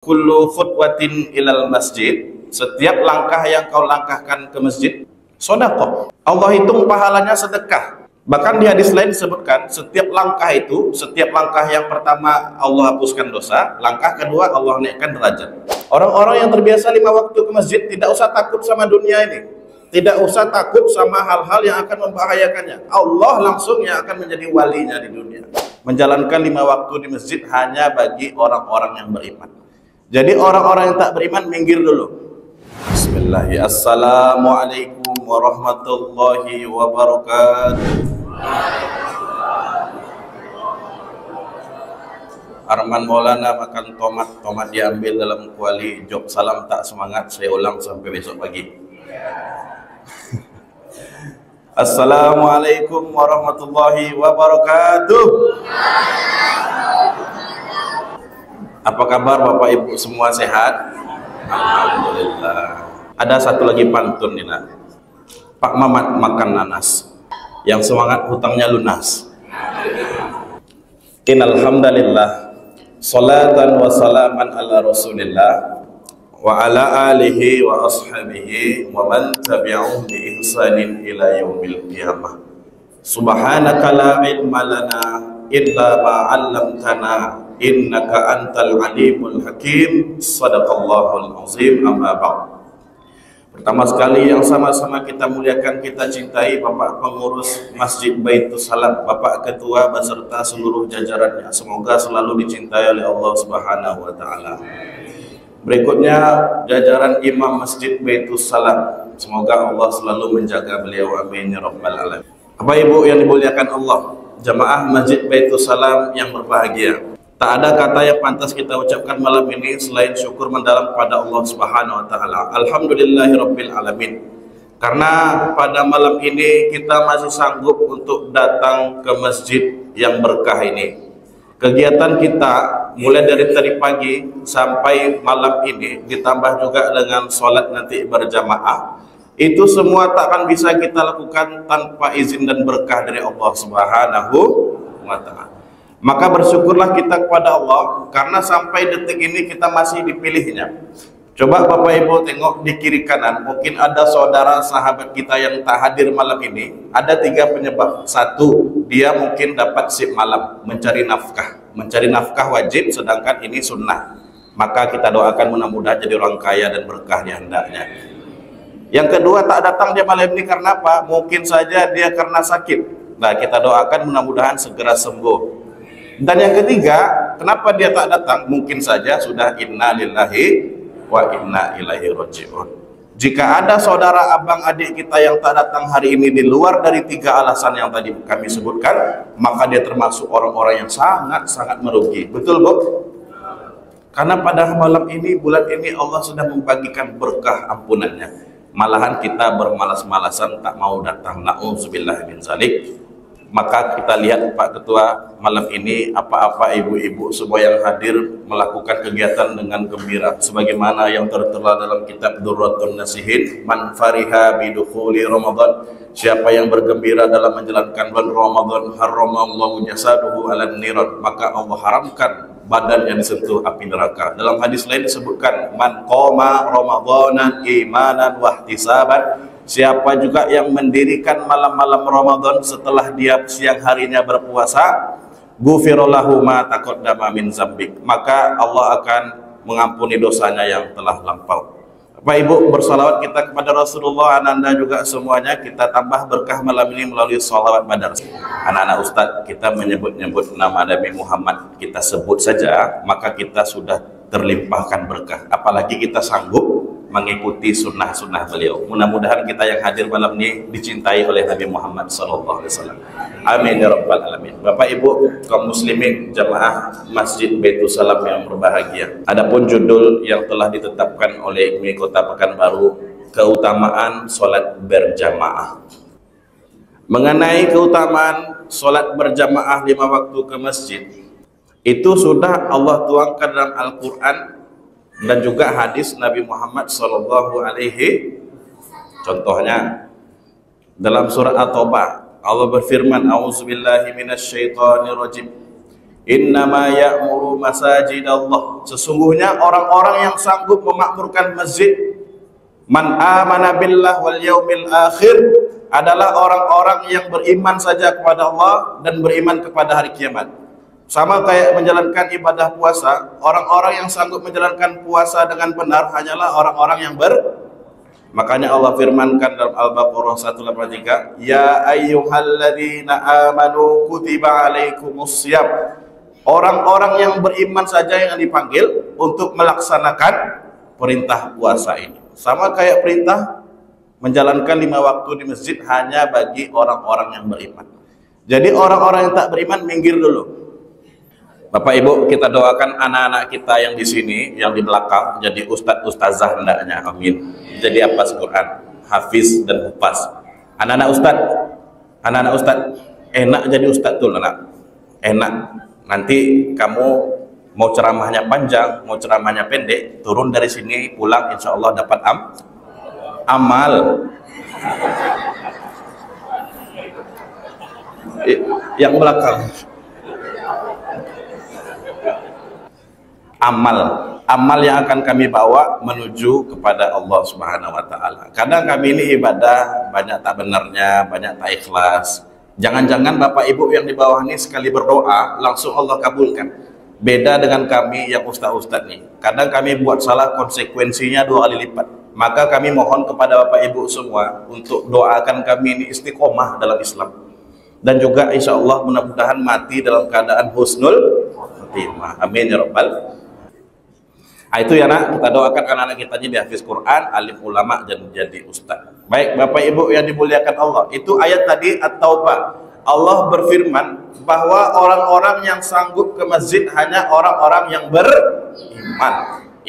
Kullu khutwatin ilal masjid, setiap langkah yang kau langkahkan ke masjid, sedekah. Allah hitung pahalanya sedekah. Bahkan di hadis lain disebutkan, setiap langkah itu, setiap langkah yang pertama Allah hapuskan dosa, langkah kedua Allah naikkan derajat. Orang-orang yang terbiasa 5 waktu ke masjid tidak usah takut sama dunia ini, tidak usah takut sama hal-hal yang akan membahayakannya. Allah langsung yang akan menjadi walinya di dunia. Menjalankan 5 waktu di masjid hanya bagi orang-orang yang beriman. Jadi orang-orang yang tak beriman minggir dulu. Bismillahirrahmanirrahim. Assalamualaikum warahmatullahi wabarakatuh. Arman Maulana makan tomat diambil dalam kuali. Jok salam tak semangat, saya ulang sampai besok pagi. Assalamualaikum warahmatullahi wabarakatuh. Apa kabar Bapak Ibu semua, sehat? Alhamdulillah. Ada satu lagi pantun nih nak. Pak Mamat makan nanas, yang semangat hutangnya lunas. Innalhamdalillah, salatan wa salaman ala rasulillah wa ala alihi wa ashabihi wa man tabi'ahum bi ihsanin ila yaumil qiyamah. Subhanaka la ilma lana illa ma 'allamtana innaka antal alimul hakim. Sadaqallahul azim. Amma ba'd. Pertama sekali yang sama-sama kita muliakan, kita cintai Bapak Pengurus Masjid Baitus Salam, Bapak Ketua beserta seluruh jajarannya. Semoga selalu dicintai oleh Allah Subhanahu wa taala. Berikutnya jajaran Imam Masjid Baitus Salam. Semoga Allah selalu menjaga beliau, amin ya rabbal alamin. Bapak Ibu yang dimuliakan Allah, jamaah Masjid Baitus Salam yang berbahagia. Tak ada kata yang pantas kita ucapkan malam ini selain syukur mendalam kepada Allah Subhanahu wa taala. Alhamdulillahirabbil alamin. Karena pada malam ini kita masih sanggup untuk datang ke masjid yang berkah ini. Kegiatan kita mulai dari tadi pagi sampai malam ini, ditambah juga dengan sholat nanti berjamaah, itu semua tak akan bisa kita lakukan tanpa izin dan berkah dari Allah Subhanahu wa taala. Maka bersyukurlah kita kepada Allah karena sampai detik ini kita masih dipilihnya. Coba Bapak Ibu tengok di kiri kanan, mungkin ada saudara sahabat kita yang tak hadir malam ini. Ada 3 penyebab. 1, dia mungkin dapat shift malam, mencari nafkah. Mencari nafkah wajib, sedangkan ini sunnah. Maka kita doakan mudah-mudahan jadi orang kaya dan berkah di hendaknya. Yang kedua, tak datang dia malam ini karena apa? Mungkin saja dia karena sakit. Nah, kita doakan mudah-mudahan segera sembuh. Dan yang ketiga, kenapa dia tak datang? Mungkin saja sudah inna lillahi wa inna ilaihi raji'un. Jika ada saudara, abang, adik kita yang tak datang hari ini di luar dari 3 alasan yang tadi kami sebutkan, maka dia termasuk orang-orang yang sangat-sangat merugi. Betul, Bu? Karena pada malam ini, bulan ini Allah sudah membagikan berkah ampunannya. Malahan kita bermalas-malasan tak mau datang. Na'udzubillah min zalik. Maka kita lihat Pak Ketua, malam ini apa-apa ibu-ibu semua yang hadir melakukan kegiatan dengan gembira sebagaimana yang tertera dalam kitab Durratun Nasihin, man fariha bidukhuli Ramadan, siapa yang bergembira dalam menjalankan bulan Ramadan, haramallahu jasaduhu 'alan niran, maka Allah haramkan badannya disentuh api neraka. Dalam hadis lain disebutkan, man qoma ramadanan imanan wa ihtisaban, siapa juga yang mendirikan malam-malam Ramadan setelah dia siang harinya berpuasa, ghufirallahu ma taqaddama min dzambik, maka Allah akan mengampuni dosanya yang telah lampau. Bapak Ibu, bersalawat kita kepada Rasulullah, Ananda juga semuanya kita tambah berkah malam ini melalui salawat badar. Anak-anak Ustadz, kita menyebut-nyebut nama Nabi Muhammad, kita sebut saja, maka kita sudah terlimpahkan berkah. Apalagi kita sanggup mengikuti sunnah-sunnah beliau. Mudah-mudahan kita yang hadir malam ini dicintai oleh Nabi Muhammad SAW. Amin ya rabbal alamin. Bapak Ibu kaum muslimin jamaah Masjid Baitus Salam yang berbahagia. Adapun judul yang telah ditetapkan oleh MUI Kota Pekanbaru, keutamaan sholat berjamaah. Mengenai keutamaan sholat berjamaah 5 waktu ke masjid, itu sudah Allah tuangkan dalam Al-Quran dan juga hadis Nabi Muhammad sallallahu alaihi. Contohnya dalam surat At-Taubah Allah berfirman, a'udzubillahi minasyaitonirrajim, Innama ya'muru masajidallah. Sesungguhnya orang-orang yang sanggup memakmurkan masjid, man amana billah wal yaumil akhir, adalah orang-orang yang beriman saja kepada Allah dan beriman kepada hari kiamat. Sama kayak menjalankan ibadah puasa, orang-orang yang sanggup menjalankan puasa dengan benar hanyalah orang-orang yang Makanya Allah firmankan dalam Al-Baqarah 183, ya ayyuhalladzina amanu kutiba alaikumussyam. Orang-orang yang beriman saja yang dipanggil untuk melaksanakan perintah puasa ini. Sama kayak perintah menjalankan 5 waktu di masjid hanya bagi orang-orang yang beriman. Jadi orang-orang yang tak beriman minggir dulu. Bapak Ibu, kita doakan anak-anak kita yang di sini, yang di belakang, jadi ustadz-ustazah hendaknya, amin. Jadi hafaz Quran, hafiz dan hufaz. Anak-anak ustadz, enak jadi ustadz tuh anak, enak. Nanti kamu mau ceramahnya panjang, mau ceramahnya pendek, turun dari sini, pulang, insya Allah dapat amal. Yang belakang. Amal yang akan kami bawa menuju kepada Allah Subhanahu wa taala. Kadang kami ini ibadah banyak tak benarnya, banyak tak ikhlas. Jangan-jangan Bapak Ibu yang di bawah ini sekali berdoa langsung Allah kabulkan. Beda dengan kami yang ustaz-ustaz nih. Kadang kami buat salah, konsekuensinya 2 kali lipat. Maka kami mohon kepada Bapak Ibu semua untuk doakan kami ini istiqomah dalam Islam. Dan juga insya Allah mudah-mudahan mati dalam keadaan husnul khatimah. Amin ya rabbal. Itu ya nak, kita doakan anak-anak kita jadi hafiz Quran, alim ulama, dan jadi ustaz. Baik Bapak Ibu yang dimuliakan Allah, itu ayat tadi At-Taubah. Allah berfirman bahwa orang-orang yang sanggup ke masjid hanya orang-orang yang beriman.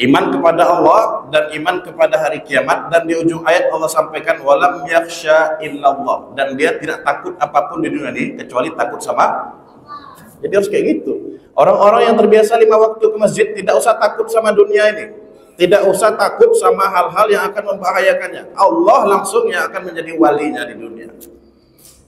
Iman kepada Allah dan iman kepada hari kiamat. Dan di ujung ayat Allah sampaikan walam yakhsha illallah, dan dia tidak takut apapun di dunia ini kecuali takut sama. Jadi harus kayak gitu. Orang-orang yang terbiasa 5 waktu ke masjid tidak usah takut sama dunia ini, tidak usah takut sama hal-hal yang akan membahayakannya. Allah langsung yang akan menjadi walinya di dunia.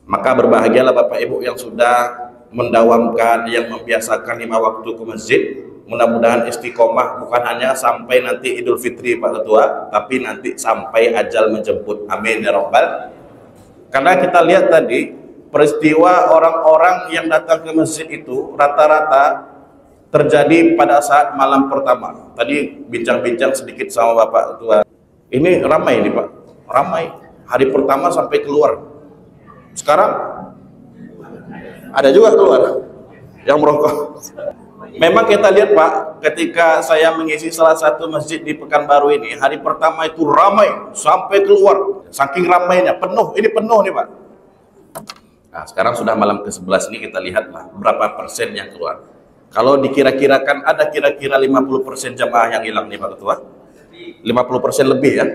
Maka berbahagialah Bapak Ibu yang sudah mendawamkan, yang membiasakan 5 waktu ke masjid. Mudah-mudahan istiqomah bukan hanya sampai nanti Idul Fitri Pak Ketua, tapi nanti sampai ajal menjemput. Amin ya rabbal. Karena kita lihat tadi peristiwa orang-orang yang datang ke masjid itu rata-rata terjadi pada saat malam pertama. Tadi bincang-bincang sedikit sama Bapak Ketua. Ini ramai nih Pak, ramai. Hari pertama sampai keluar. Sekarang ada juga keluar yang merokok. Memang kita lihat Pak, ketika saya mengisi salah satu masjid di Pekanbaru ini, hari pertama itu ramai sampai keluar. Saking ramainya, penuh. Ini penuh nih Pak. Nah, sekarang sudah malam ke-11 ini, kita lihatlah berapa persen yang keluar. Kalau dikira-kirakan ada kira-kira 50% jamaah yang hilang nih Pak Ketua. 50% lebih ya.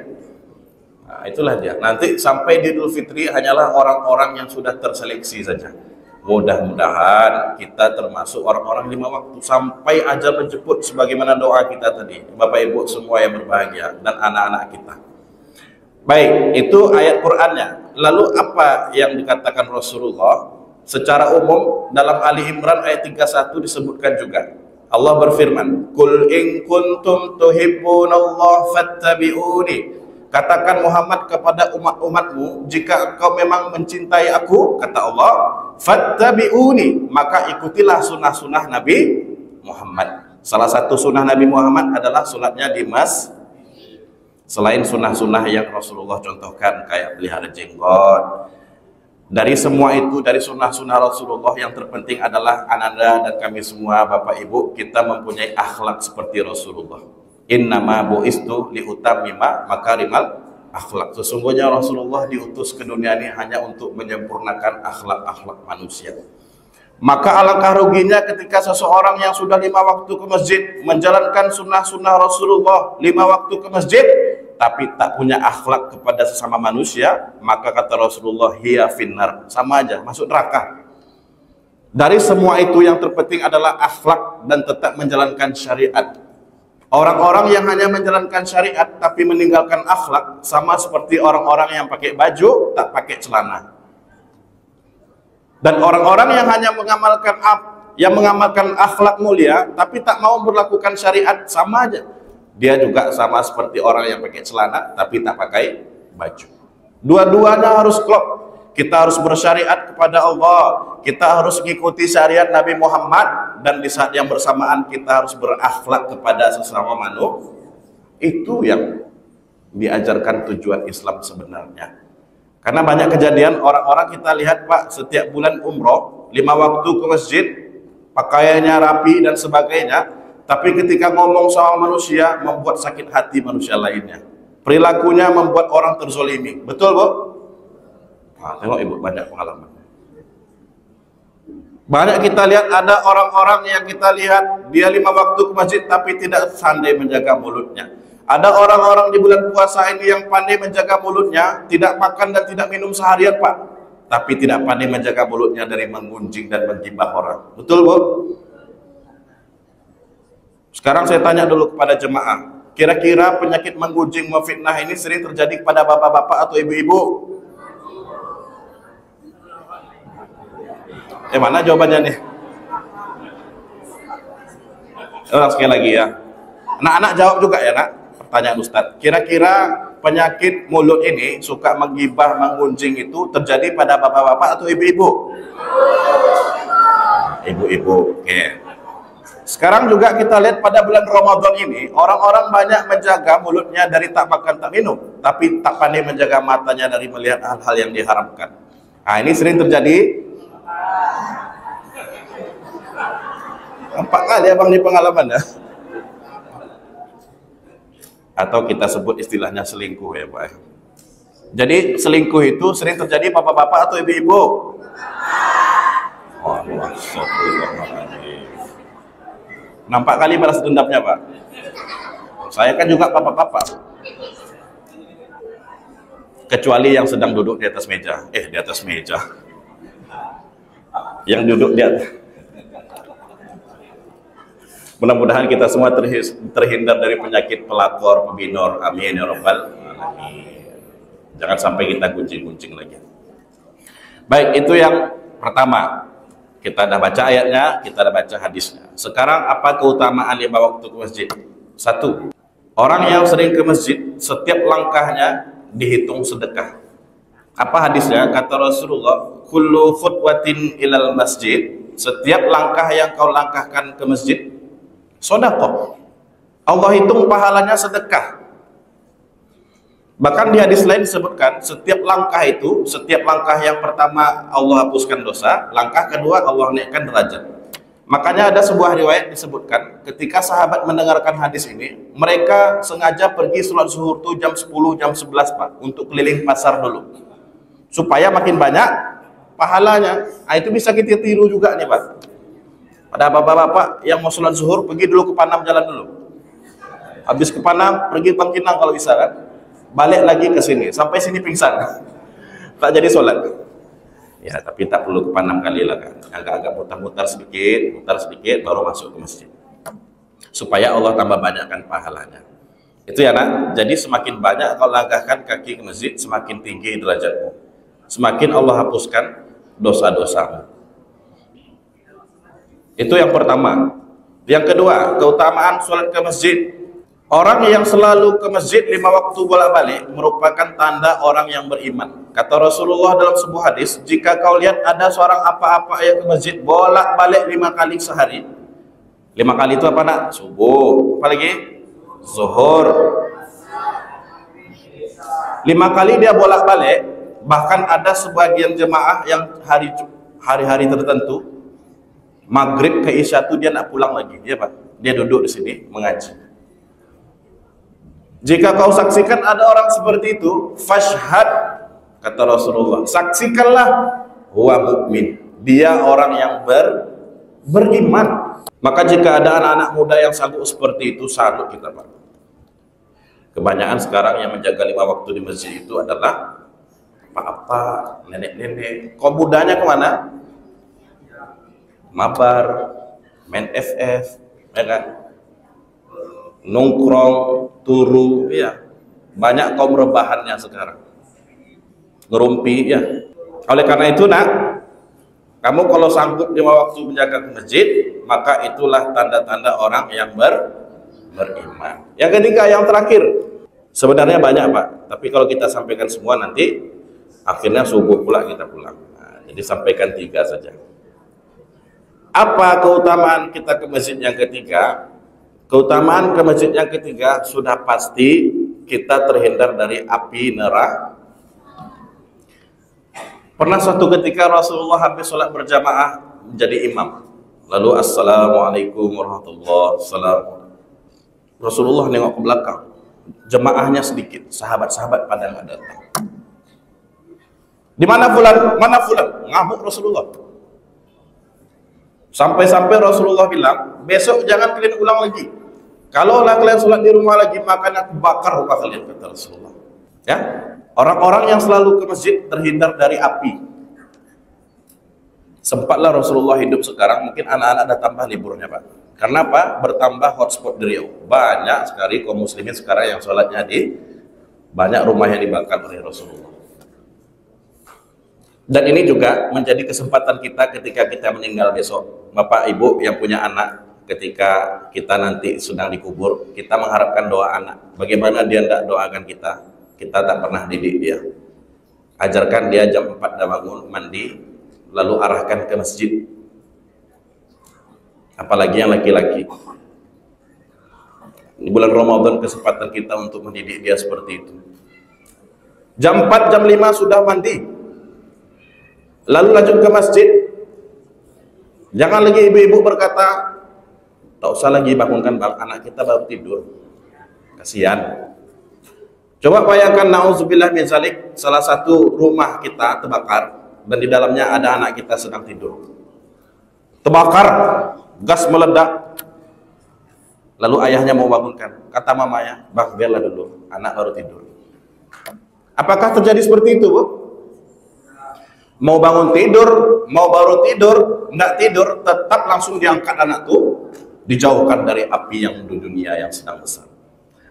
Nah, itulah dia. Nanti sampai di Idul Fitri hanyalah orang-orang yang sudah terseleksi saja. Mudah-mudahan kita termasuk orang-orang 5 waktu sampai ajal menjemput sebagaimana doa kita tadi. Bapak Ibu semua yang berbahagia dan anak-anak kita. Baik, itu ayat Qur'annya. Lalu apa yang dikatakan Rasulullah? Secara umum dalam Ali Imran ayat 31 disebutkan juga. Allah berfirman, "Qul in kuntum tuhibbunallah fattabi'uni." Katakan Muhammad kepada umat-umatmu, jika engkau memang mencintai aku, kata Allah, fattabi'uni, maka ikutilah sunnah-sunnah Nabi Muhammad. Salah satu sunnah Nabi Muhammad adalah sholatnya di masjid. Selain sunnah-sunnah yang Rasulullah contohkan kayak pelihara jenggot. Dari semua itu, dari sunnah-sunnah Rasulullah, yang terpenting adalah Ananda dan kami semua Bapak Ibu, kita mempunyai akhlak seperti Rasulullah. Innama bu'istu liutammima makarimal akhlak. Sesungguhnya Rasulullah diutus ke dunia ini hanya untuk menyempurnakan akhlak-akhlak manusia. Maka alangkah ruginya ketika seseorang yang sudah 5 waktu ke masjid, menjalankan sunnah-sunnah Rasulullah 5 waktu ke masjid, tapi tak punya akhlak kepada sesama manusia, maka kata Rasulullah, hiya finnar, sama aja, masuk neraka. Dari semua itu yang terpenting adalah akhlak dan tetap menjalankan syariat. Orang-orang yang hanya menjalankan syariat tapi meninggalkan akhlak sama seperti orang-orang yang pakai baju tak pakai celana. Dan orang-orang yang hanya mengamalkan yang mengamalkan akhlak mulia tapi tak mau melakukan syariat, sama aja. Dia juga sama seperti orang yang pakai celana tapi tak pakai baju. Dua-duanya harus klop. Kita harus bersyariat kepada Allah, kita harus mengikuti syariat Nabi Muhammad, dan di saat yang bersamaan kita harus berakhlak kepada sesama manusia. Itu yang diajarkan tujuan Islam sebenarnya. Karena banyak kejadian orang-orang kita lihat Pak, setiap bulan umroh 5 waktu ke masjid, pakaiannya rapi dan sebagainya, tapi ketika ngomong sama manusia membuat sakit hati manusia lainnya, perilakunya membuat orang terzolimi. Betul Bu? Nah, tengok Ibu, banyak pengalaman. Banyak kita lihat ada orang-orang yang kita lihat dia 5 waktu ke masjid tapi tidak pandai menjaga mulutnya. Ada orang-orang di bulan puasa ini yang pandai menjaga mulutnya, tidak makan dan tidak minum seharian Pak, tapi tidak pandai menjaga mulutnya dari menggunjing dan menggibah orang. Betul Bu? Sekarang saya tanya dulu kepada jemaah, kira-kira penyakit menggunjing, memfitnah ini sering terjadi kepada bapak-bapak atau ibu-ibu? Mana jawabannya nih? Sekali lagi ya. Anak-anak jawab juga ya nak. Pertanyaan Ustadz. Kira-kira penyakit mulut ini suka menggibah, menggunjing itu terjadi pada bapak-bapak atau ibu-ibu? Ibu-ibu. Oke. Sekarang juga kita lihat pada bulan Ramadan ini, orang-orang banyak menjaga mulutnya dari tak makan tak minum, tapi tak pandai menjaga matanya dari melihat hal-hal yang diharamkan. Nah, ini sering terjadi. Nampak kali abang di pengalaman ya. Atau kita sebut istilahnya selingkuh ya Pak. Jadi selingkuh itu sering terjadi bapak-bapak atau ibu-ibu? Oh, nampak kali balas dendamnya Pak. Saya kan juga bapak-bapak. Kecuali yang sedang duduk di atas meja. Di atas meja. Yang duduk di atas. Mudah-mudahan kita semua terhindar dari penyakit pelakor, pebinor. Amin ya rabbal alamin. Jangan sampai kita gunjing-gunjing lagi. Baik, itu yang pertama. Kita dah baca ayatnya, kita dah baca hadisnya. Sekarang apa keutamaan 5 waktu ke masjid? 1. Orang yang sering ke masjid, setiap langkahnya dihitung sedekah. Apa hadisnya? Kata Rasulullah, kullu khutwatin ilal masjid, setiap langkah yang kau langkahkan ke masjid, sedekah. Allah hitung pahalanya sedekah. Bahkan di hadis lain disebutkan, setiap langkah itu, setiap langkah yang pertama Allah hapuskan dosa, langkah kedua Allah naikkan derajat. Makanya ada sebuah riwayat disebutkan, ketika sahabat mendengarkan hadis ini, mereka sengaja pergi sholat zuhur tuh jam 10, jam 11 Pak, untuk keliling pasar dulu, supaya makin banyak pahalanya. Nah, itu bisa kita tiru juga nih Pak. Pada bapak-bapak yang mau sholat zuhur, pergi dulu ke Panam jalan dulu. Habis ke Panam, pergi Bangkinang kalau bisa kan. Balik lagi ke sini, sampai sini pingsan. Tak jadi sholat. Ya, tapi tak perlu ke Panam kali lah kan. Agak-agak mutar-mutar sedikit, baru masuk ke masjid. Supaya Allah tambah banyakkan pahalanya. Itu ya nak. Jadi semakin banyak kau langkahkan kaki ke masjid, semakin tinggi derajatmu. Semakin Allah hapuskan dosa-dosamu. Itu yang pertama. Yang kedua, keutamaan sholat ke masjid. Orang yang selalu ke masjid 5 waktu bolak-balik merupakan tanda orang yang beriman. Kata Rasulullah dalam sebuah hadis, jika kau lihat ada seorang apa-apa yang ke masjid bolak-balik 5 kali sehari. 5 kali itu apa nak? Subuh. Apa lagi? Zuhur. 5 kali dia bolak-balik. Bahkan ada sebagian jemaah yang hari-hari tertentu, maghrib ke isya itu dia nak pulang lagi, ya Pak. Dia duduk di sini mengaji. Jika kau saksikan ada orang seperti itu, fashhad, kata Rasulullah, saksikanlah, huwa mukmin, dia orang yang beriman. Maka jika ada anak-anak muda yang sanggup seperti itu, salut kita Pak. Kebanyakan sekarang yang menjaga 5 waktu di masjid itu adalah apa-apa, nenek-nenek. Kau mudanya kemana? Mabar, main FF, ya kan? Nongkrong, turu, ya. Banyak kaum rebahannya sekarang. Ngerumpi, ya. Oleh karena itu nak, Kamu kalau sanggup 5 waktu menjaga ke masjid, maka itulah tanda-tanda orang yang beriman. Yang ketiga, yang terakhir, sebenarnya banyak Pak, tapi kalau kita sampaikan semua nanti akhirnya subuh pula kita pulang. Nah, jadi sampaikan 3 saja. Apa keutamaan kita ke masjid yang ketiga? Keutamaan ke masjid yang ketiga sudah pasti kita terhindar dari api neraka. Pernah suatu ketika Rasulullah habis sholat berjamaah menjadi imam. Lalu assalamualaikum warahmatullahi wabarakatuh. Rasulullah nengok ke belakang. Jemaahnya sedikit, sahabat-sahabat pada nggak datang. Di mana fulan? Mana fulan? Ngamuk Rasulullah. Sampai-sampai Rasulullah bilang, besok jangan kalian ulang lagi. Kalau kalian sholat di rumah lagi, maka aku bakar rumah kalian, kata Rasulullah. Ya, orang-orang yang selalu ke masjid terhindar dari api. Sempatlah Rasulullah hidup sekarang, mungkin anak-anak ada tambah liburnya Pak. Karena apa? Bertambah hotspot di Riau. Banyak sekali kaum muslimin sekarang yang sholatnya di banyak rumah yang dibakar oleh Rasulullah. Dan ini juga menjadi kesempatan kita ketika kita meninggal besok. Bapak Ibu yang punya anak, ketika kita nanti sedang dikubur, kita mengharapkan doa anak. Bagaimana dia tidak doakan kita? Kita tak pernah didik dia. Ajarkan dia jam 4 dah bangun, mandi, lalu arahkan ke masjid. Apalagi yang laki-laki. Di bulan Ramadan kesempatan kita untuk mendidik dia seperti itu. Jam 4, jam 5 sudah mandi, lalu lanjut ke masjid. Jangan lagi ibu-ibu berkata, tak usah lagi bangunkan anak kita baru tidur. Kasihan. Coba bayangkan, na'udzubillah min zalik, salah satu rumah kita terbakar dan di dalamnya ada anak kita sedang tidur. Terbakar, gas meledak. Lalu ayahnya mau bangunkan. Kata mamanya, "Bang, biarlah dulu, anak baru tidur." Apakah terjadi seperti itu, Bu? Mau bangun tidur, mau baru tidur, enggak tidur, tetap langsung diangkat anak tuh, dijauhkan dari api yang di dunia yang sedang besar.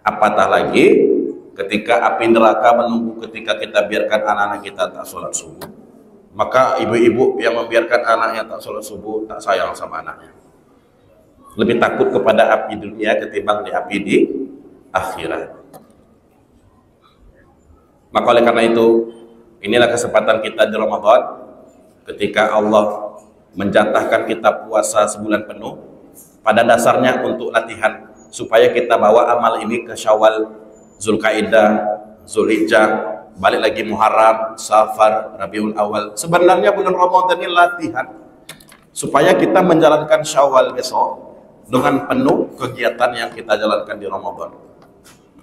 Apatah lagi ketika api neraka menunggu ketika kita biarkan anak-anak kita tak sholat subuh. Maka ibu-ibu yang membiarkan anaknya tak sholat subuh, tak sayang sama anaknya. Lebih takut kepada api dunia ketimbang di api di akhirat. Maka oleh karena itu, inilah kesempatan kita di Ramadan, ketika Allah menjatahkan kita puasa sebulan penuh, pada dasarnya untuk latihan, supaya kita bawa amal ini ke Syawal, Zulkaidah, Zulhijjah, balik lagi Muharram, Safar, Rabiul Awal. Sebenarnya bulan Ramadan ini latihan supaya kita menjalankan Syawal besok dengan penuh kegiatan yang kita jalankan di Ramadan.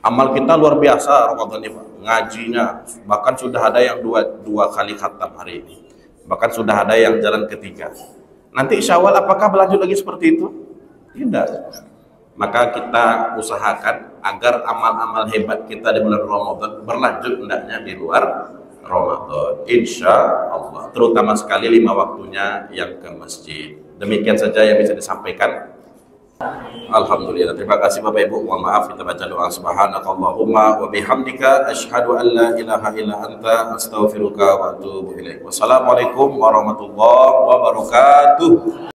Amal kita luar biasa Ramadan ini Pak. Ngajinya bahkan sudah ada yang dua kali khatam hari ini. Bahkan sudah ada yang jalan ketiga. Nanti Syawal apakah berlanjut lagi seperti itu? Tidak. Maka kita usahakan agar amal-amal hebat kita di bulan Ramadan berlanjut hendaknya di luar Ramadan, insya Allah, terutama sekali 5 waktunya yang ke masjid. Demikian saja yang bisa disampaikan. Alhamdulillah, terima kasih Bapak Ibu. Mohon maaf, kita baca doa. Subhanakallahumma wa bihamdika asyhadu an la ilaha illa anta astaghfiruka wa atubu ilaik. Wassalamualaikum warahmatullahi wabarakatuh.